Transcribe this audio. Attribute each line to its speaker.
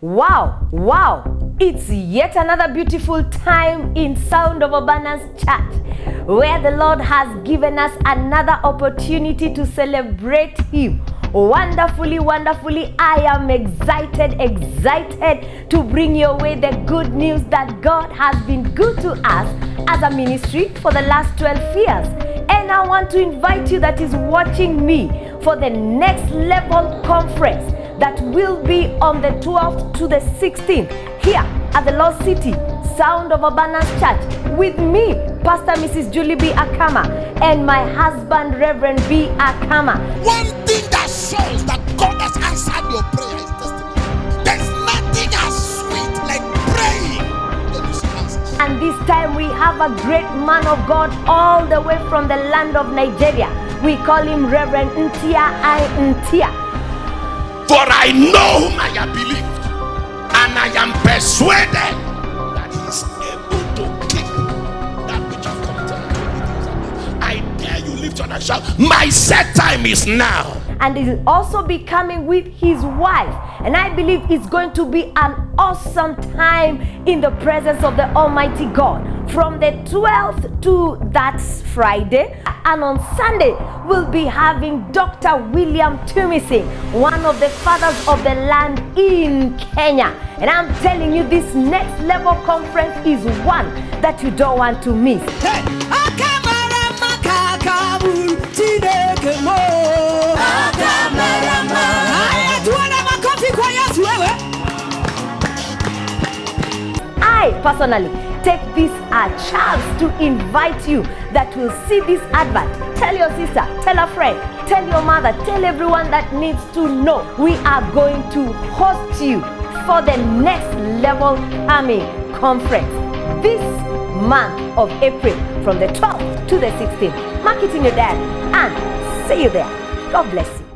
Speaker 1: Wow, it's yet another beautiful time in Sound of Abundance Church, where the Lord has given us another opportunity to celebrate Him. Wonderfully, I am excited to bring your way the good news that God has been good to us as a ministry for the last 12 years. And I want to invite you that is watching me for the Next Level Conference that will be on the 12th to the 16th here at the Lost City Sound of Abundance Church with me, Pastor Mrs. Julie B. Akama, and my husband, Rev B. Akama.
Speaker 2: One thing that shows that God has answered your prayer is testimony. There's nothing as sweet like praying when you see answers.
Speaker 1: And this time we have a great man of God all the way from the land of Nigeria. We call him Rev Ntia I Ntia.
Speaker 2: For I know whom I have believed, and I am persuaded that He is able to keep that which I've committed. I dare you lift your hand and shout, my set time is now.
Speaker 1: And he will also be coming with his wife. And I believe it's going to be an awesome time in the presence of the Almighty God. From the 12th to that Friday, and on Sunday, we'll be having Dr. William Tumisi, one of the fathers of the land in Kenya. And I'm telling you, this Next Level Conference is one that you don't want to miss.
Speaker 3: Hey.
Speaker 1: I personally take this chance to invite you that will see this advert. Tell your sister, tell a friend, tell your mother, tell everyone that needs to know. We are going to host you for the Next Level Coming Conference this month of April from the 12th to the 16th. Mark it in your diary and see you there. God bless you.